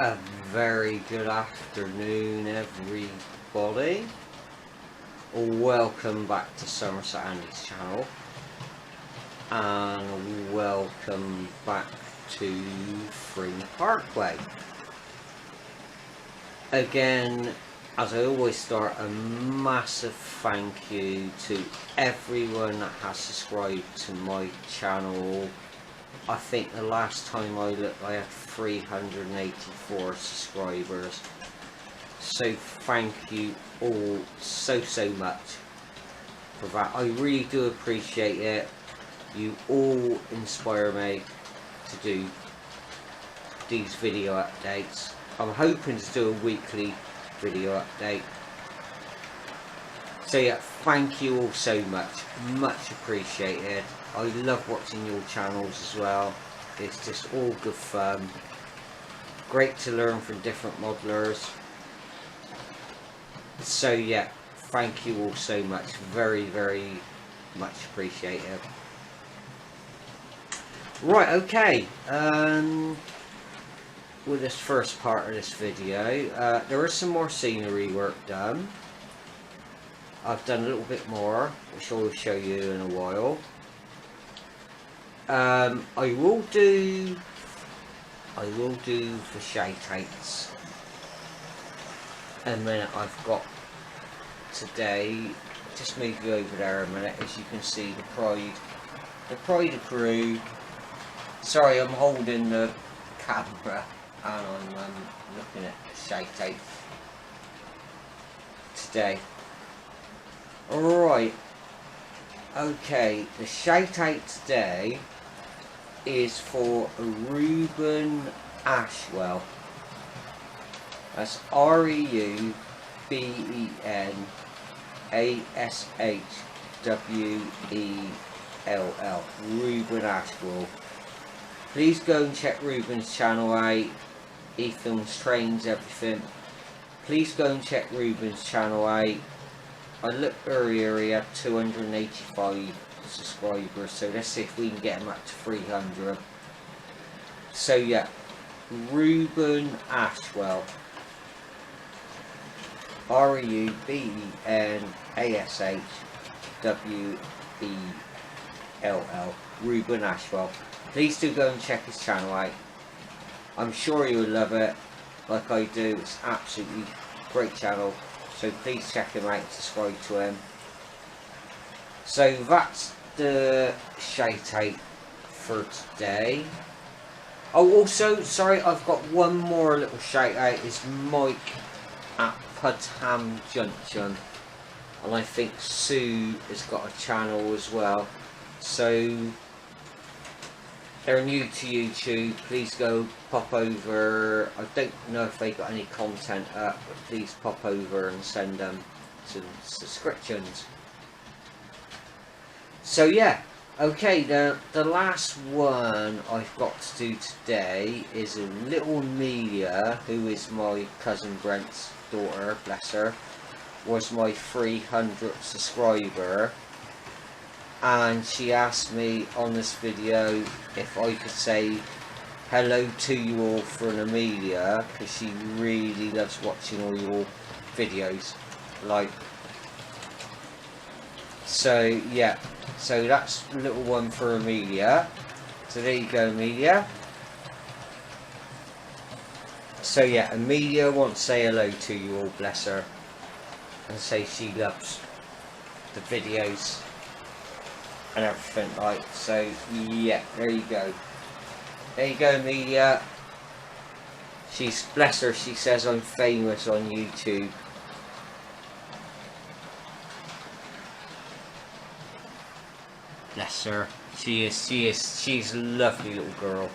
A very good afternoon, everybody. Welcome back to Somerset Andy's channel, and welcome back to Free Parkway. Again, as I always start, a massive thank you to everyone that has subscribed to my channel. I think the last time I looked, I had 384 subscribers. So thank you all so much for that. I really do appreciate it. You all inspire me to do these video updates. I'm hoping to do a weekly video update. So yeah, thank you all so much. Much appreciated. I love watching your channels as well. It's just all good fun. Great to learn from different modelers. So yeah, thank you all so much. Very much appreciated. Right, okay. With this first part of this video, there is some more scenery work done. I've done a little bit more, which I will show you in a while. I will do the shout-outs in a minute. I've got today, just move you over there a minute. As you can see, the pride of Peru. Sorry, I'm holding the camera and I'm looking at the shout-out today. Alright, okay, the shout-out today is for Reuben Ashwell. That's REUBEN ASHWELL. Reuben Ashwell. Please go and check Reuben's channel out. He films trains, everything. Please go and check Reuben's channel out. I looked earlier, he had 285 subscribers, so let's see if we can get him up to 300. So yeah, Reuben Ashwell. REUBEN ASHWELL. Reuben Ashwell. Please do go and check his channel out. I'm sure you'll love it, like I do. It's absolutely great channel. So please check him out and subscribe to him. So that's the shout out for today. Oh, also, sorry, I've got one more little shout out. It's Mike at Pudham Junction. And I think Sue has got a channel as well. So they're new to YouTube. Please go pop over. I don't know if they got any content up, but please pop over and send them some subscriptions. So yeah, okay, the last one I've got to do today is a little Amelia, who is my cousin Brent's daughter, bless her, was my 300th subscriber. And she asked me on this video if I could say hello to you all for an Amelia, because she really loves watching all your videos. Like, so yeah, so that's a little one for Amelia. So there you go, Amelia. So yeah, Amelia wants to say hello to you all, bless her, and say she loves the videos and everything, like. So yeah, there you go. There you go, Amelia. She's, bless her, she says I'm famous on YouTube. Bless her. She's a lovely little girl.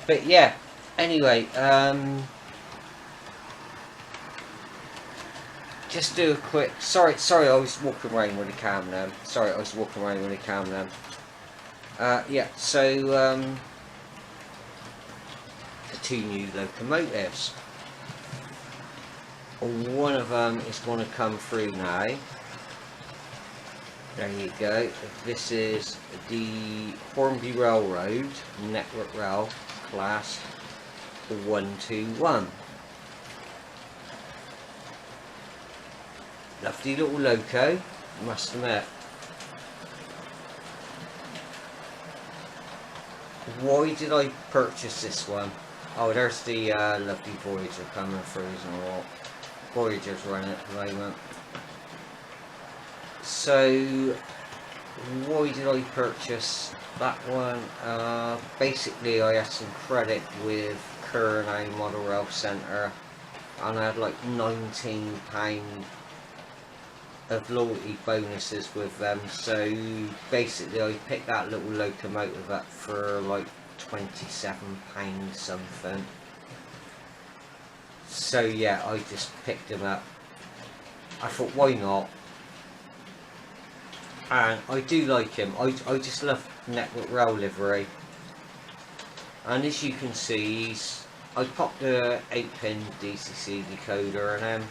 But yeah, anyway, just do a quick, sorry I was walking around with the camera. Yeah, so the two new locomotives. One of them is going to come through now. There you go. This is the Hornby Railroad Network Rail Class 121. Lovely little loco, must admit. Why did I purchase this one? Oh, there's the lovely Voyager coming through and all. Voyager's running at the moment. So, why did I purchase that one? Basically, I had some credit with Curnow Model Rail Centre, and I had like £19 of loyalty bonuses with them. So basically, I picked that little locomotive up for like £27 something. So yeah, I just picked him up. I thought, why not? And I do like him. I just love Network Rail livery. And as you can see, I popped the 8-pin DCC decoder in him,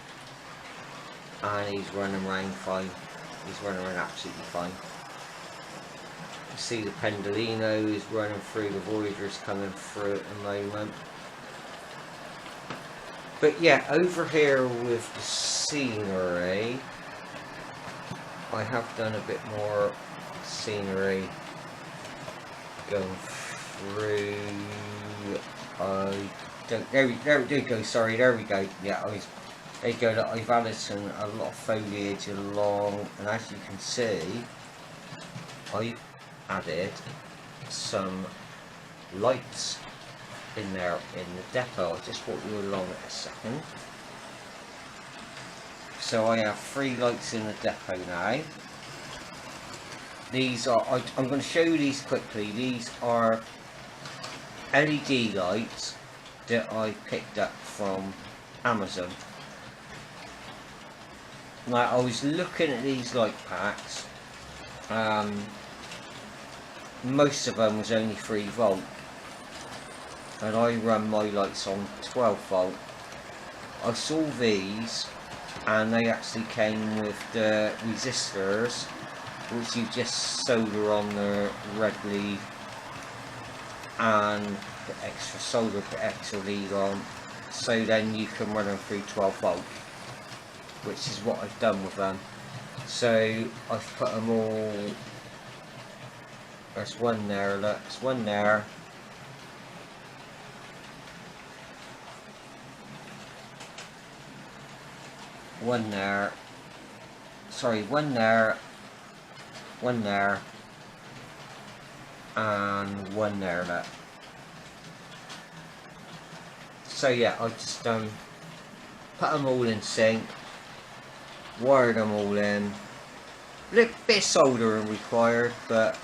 and he's running around fine. He's running around absolutely fine. You see the Pendolino is running through, the Voyager's coming through at the moment. But yeah, over here with the scenery, I have done a bit more scenery going through. There we go. Sorry, there we go. Yeah, there you go. Look, I've added a lot of foliage along, and as you can see, I've added some lights in there in the depot. I'll just walk you along it a second. So I have 3 lights in the depot now. These are, I'm going to show you these quickly. These are LED lights that I picked up from Amazon. Now, I was looking at these light packs. Most of them was only 3 volt, and I run my lights on 12 volt. I saw these, and they actually came with the resistors, which you just solder on the red lead, and the extra solder, the extra lead on, so then you can run them through 12 volt, which is what I've done with them. So I've put them all. There's one there, look, there's one there. One there. Sorry, one there. One there. And one there, look. So yeah, I just put them all in sync. Wired them all in. A little bit of soldering required, but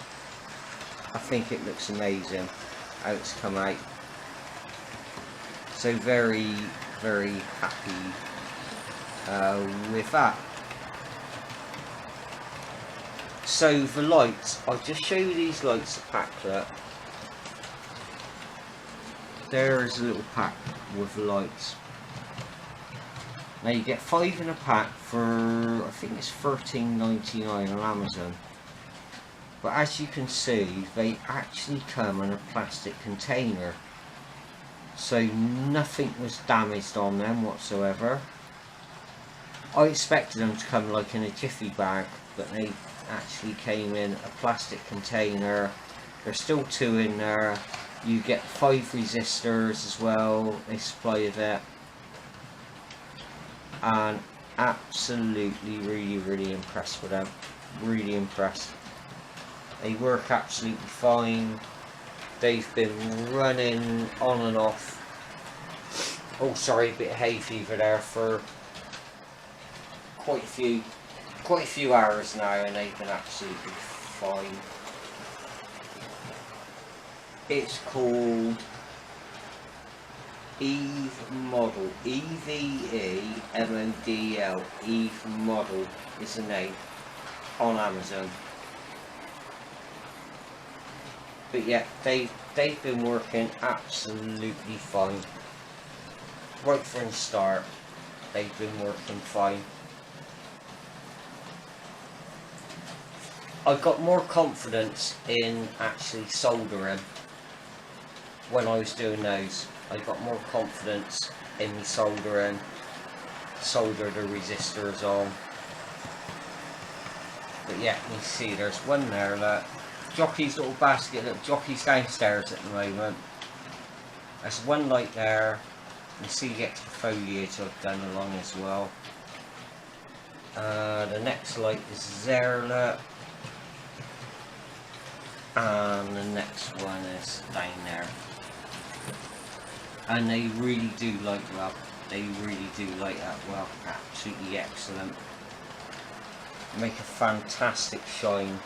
I think it looks amazing how it's come out. So very, very happy with that. So the lights, I'll just show you these lights, the packlet. There is a little pack with the lights. Now you get 5 in a pack for, I think it's $13.99 on Amazon. But as you can see, they actually come in a plastic container. So nothing was damaged on them whatsoever. I expected them to come like in a jiffy bag, but they actually came in a plastic container. There's still 2 in there. You get 5 resistors as well. They supply you that. And absolutely really impressed with them. Really impressed. They work absolutely fine. They've been running on and off. Oh, sorry, a bit of hay fever there for quite a few hours now, and they've been absolutely fine. It's called Eve Model. EVEMODL. Eve Model is the name on Amazon. But yeah, they've been working absolutely fine. Right from the start, they've been working fine. I got more confidence in actually soldering when I was doing those. I got more confidence in me soldering, solder the resistors on. But yeah, you see there's one there, look. Jockey's little basket, look, jockey's downstairs at the moment. There's one light there. You see the extra foliage I've done along as well. The next light is there, look. And the next one is down there. And they really do light well. They really do light up well. Absolutely excellent. Make a fantastic shine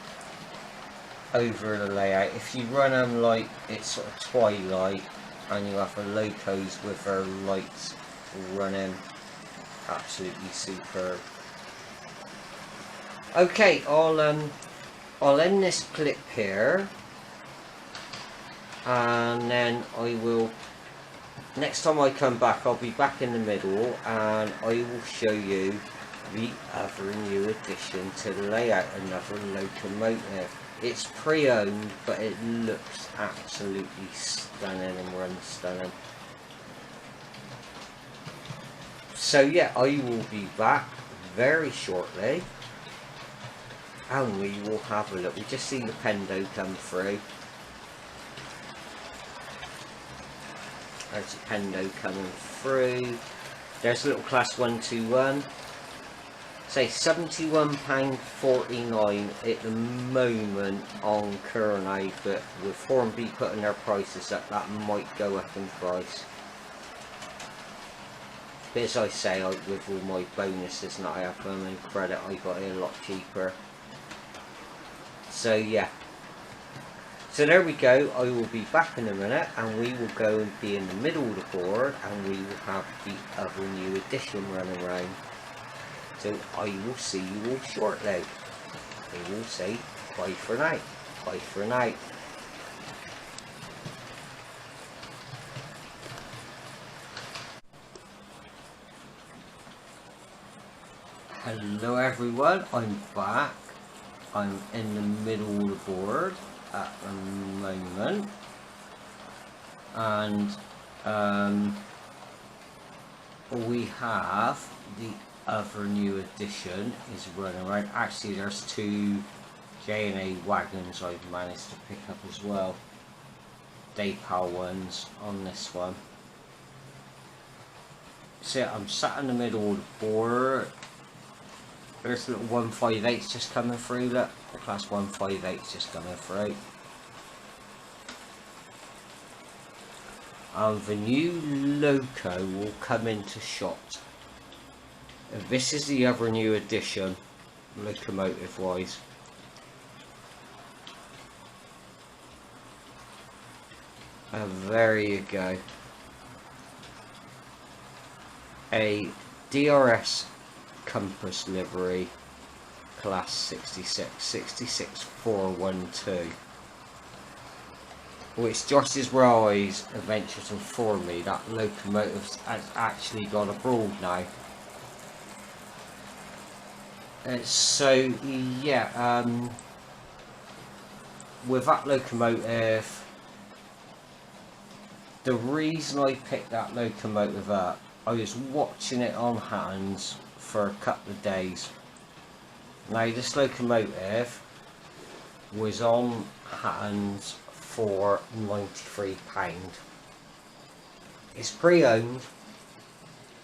over the layout. If you run them like it's sort of twilight and you have the locos with their lights running, absolutely superb. Okay, I'll end this clip here, and then I will, next time I come back, I'll be back in the middle and I will show you the other new addition to the layout, another locomotive. It's pre-owned, but it looks absolutely stunning and runs stunning. So yeah, I will be back very shortly and we will have a look. We just see the Pendo come through. There's the Pendo coming through. There's a little class 121. Say £71.49 at the moment on Current, but with Hornby putting their prices up, that might go up in price. But as I say, with all my bonuses that I have them and credit, I got it a lot cheaper. So yeah. So there we go. I will be back in a minute and we will go and be in the middle of the board and we will have the other new addition running around. So I will see you all shortly. I will say bye for now. Bye for now. Hello everyone, I'm back. I'm in the middle of the board at the moment. And we have the other new addition is running around. Actually there's two J&A wagons I've managed to pick up as well. Daypal ones on this one. So I'm sat in the middle of the board. There's a little 158 just coming through, look. The class 158 just coming through. And the new loco will come into shot. This is the other new addition, locomotive wise. And there you go. A DRS compass livery, class 66412. Which just as Railways Adventures informed me that locomotives has actually gone abroad now. So yeah, with that locomotive, the reason I picked that locomotive up, I was watching it on hands for a couple of days. Now this locomotive was on hands for £93. It's pre-owned.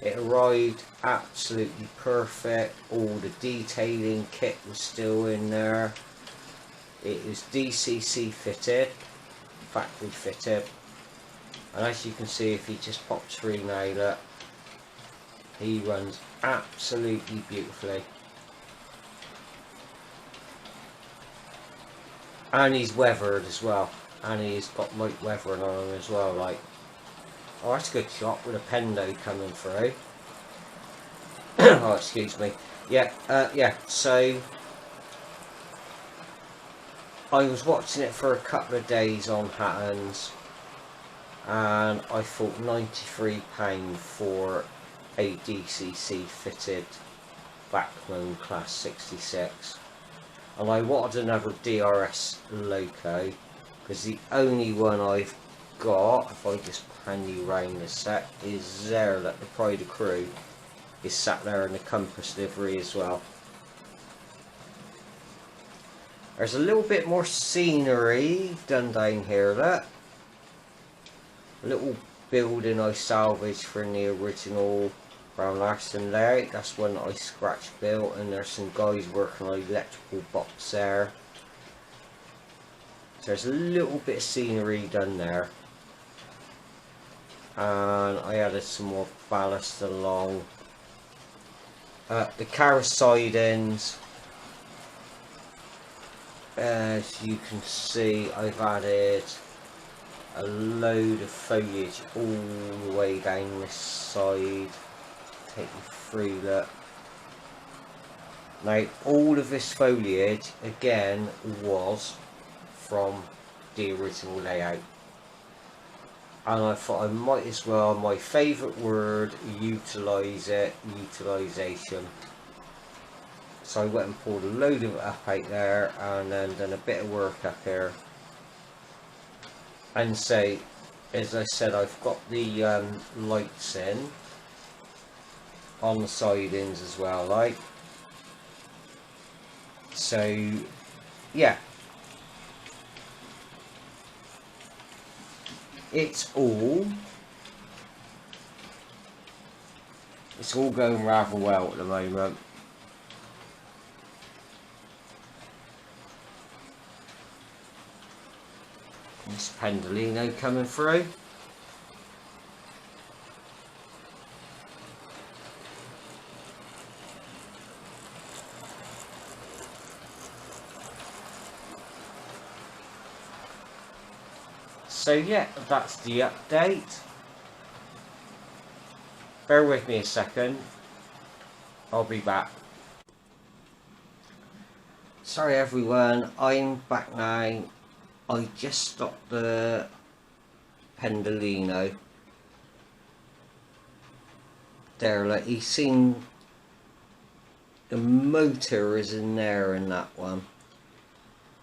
It arrived absolutely perfect. All the detailing kit was still in there. It is DCC fitted, factory fitted, and as you can see, if he just pops through now, look, he runs absolutely beautifully. And he's weathered as well, and he's got light weathering on him as well. Like, oh, that's a good shot with a Pendo coming through. Oh, excuse me. Yeah, yeah. So I was watching it for a couple of days on Hatton's, and I thought £93 for a DCC fitted Backman class 66. and I wanted another DRS loco, because the only one I've got, if I just pan you round this set, is there that the Pride of Crew is sat there in the compass livery as well. There's a little bit more scenery done down here, look. A little building I salvaged from the original Brown Larson layout. That's one that I scratch built, and there's some guys working on the electrical box there. So there's a little bit of scenery done there. And I added some more ballast along. The car sidings, as you can see, I've added a load of foliage all the way down this side. Take you through that. Now all of this foliage again was from the original layout, and I thought I might as well, my favourite word, utilise it, utilisation. So I went and pulled a load of it up out there, and then done a bit of work up here. And so, as I said, I've got the lights in on the sidings as well, like. So, yeah. It's all going rather well at the moment. This Pendolino coming through. So yeah, that's the update. Bear with me a second. I'll be back. Sorry everyone, I'm back now. I just stopped the Pendolino. There, like, he's seen the motor is in there in that one.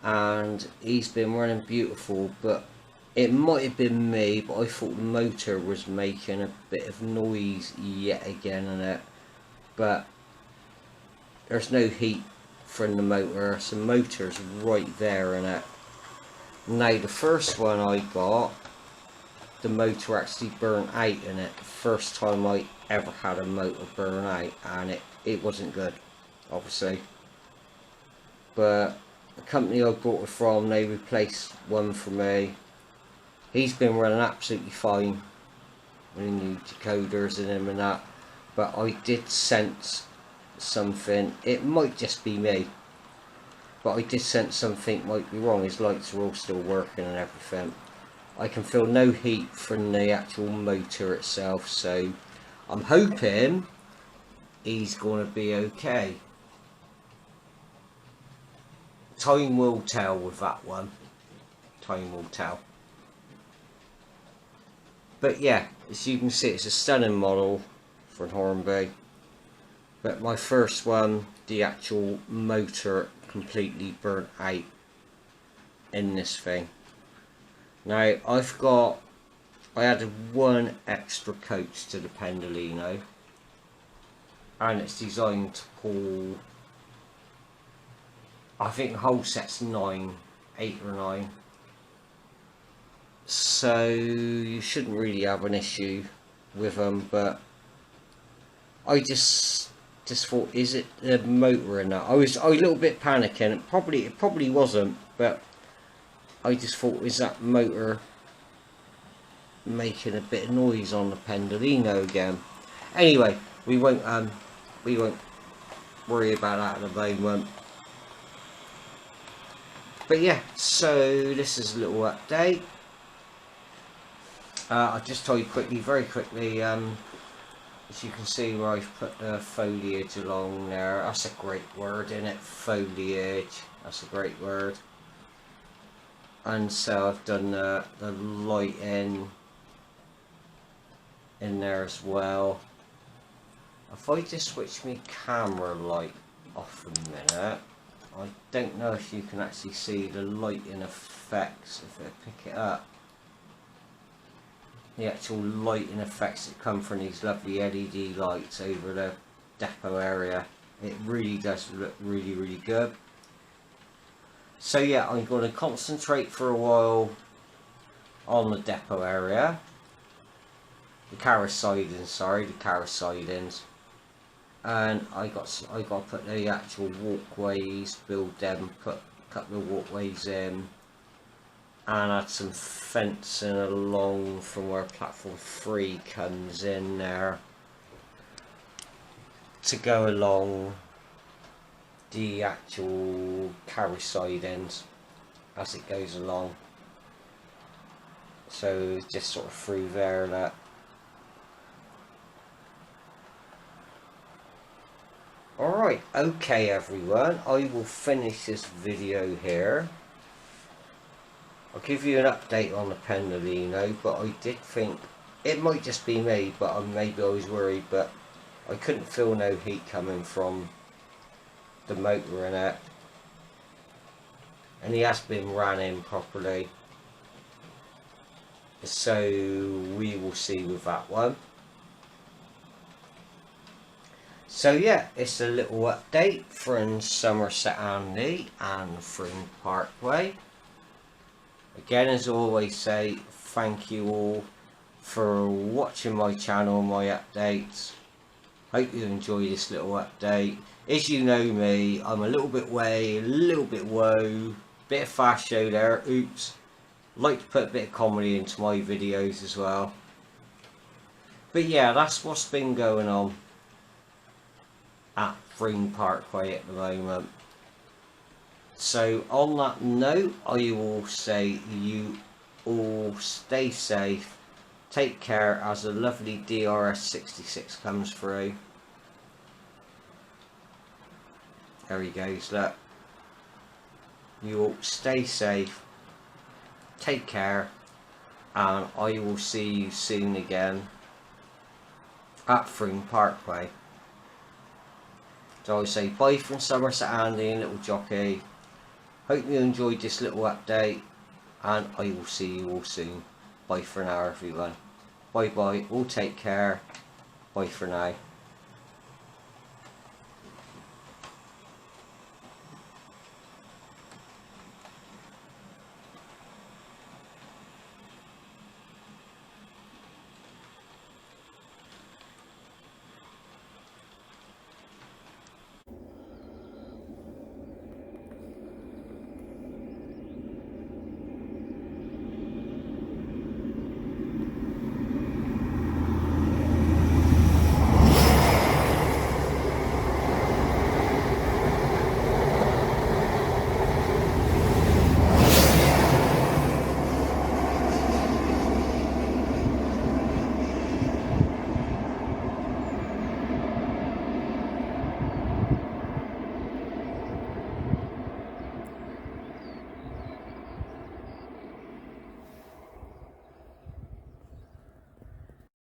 And he's been running beautiful, but it might have been me, but I thought the motor was making a bit of noise yet again in it. But there's no heat from the motor, so the motor's right there in it. Now the first one I got, the motor actually burnt out in it. The first time I ever had a motor burn out, and it wasn't good, obviously. But the company I bought it from, they replaced one for me. He's been running absolutely fine with new decoders in him and that, but I did sense something. It might just be me, but I did sense something might be wrong. His lights are all still working and everything. I can feel no heat from the actual motor itself, so I'm hoping he's going to be okay. Time will tell with that one. Time will tell. But yeah, as you can see, it's a stunning model for Hornby. But my first one, the actual motor completely burnt out in this thing. Now I added one extra coat to the Pendolino, and it's designed to pull, I think the whole set's 8 or 9. So you shouldn't really have an issue with them, but I just thought, is it the motor in that? I was a little bit panicking. It probably wasn't, but I just thought, is that motor making a bit of noise on the Pendolino again? Anyway, we won't worry about that at the moment. But yeah, so this is a little update. I'll just tell you quickly, very quickly, as you can see where I've put the foliage along there. That's a great word, isn't it? Foliage, that's a great word. And so I've done the lighting in there as well. If I just switch my camera light off a minute. I don't know if you can actually see the lighting effects if I pick it up. The actual lighting effects that come from these lovely LED lights over the depot area. It really does look really good. So yeah, I'm going to concentrate for a while on the depot area. The carriage sidings, sorry, the carriage sidings. And I got to put the actual walkways, build them, put a couple of walkways in, and add some fencing along from where platform 3 comes in there to go along the actual carriage sidings as it goes along. So just sort of through there, that. Alright, okay everyone, I will finish this video here. I'll give you an update on the Pendolino, but I did think, it might just be me, but maybe I was worried, but I couldn't feel no heat coming from the motor in it. And he has been ran in properly. So we will see with that one. So yeah, it's a little update from Somerset Andy and Fring Parkway. Again, as I always say, thank you all for watching my channel and my updates. Hope you enjoy this little update. As you know me, I'm a little bit way, a little bit woe, bit of fast show there, oops. Like to put a bit of comedy into my videos as well. But yeah, that's what's been going on at Fring Parkway at the moment. So on that note, I will say you all stay safe, take care as a lovely DRS 66 comes through. There he goes, look. You all stay safe, take care, and I will see you soon again at Fring Parkway. So I say bye from Somerset Andy and Little Jockey. Hope you enjoyed this little update, and I will see you all soon. Bye for now everyone. Bye bye, all take care. Bye for now.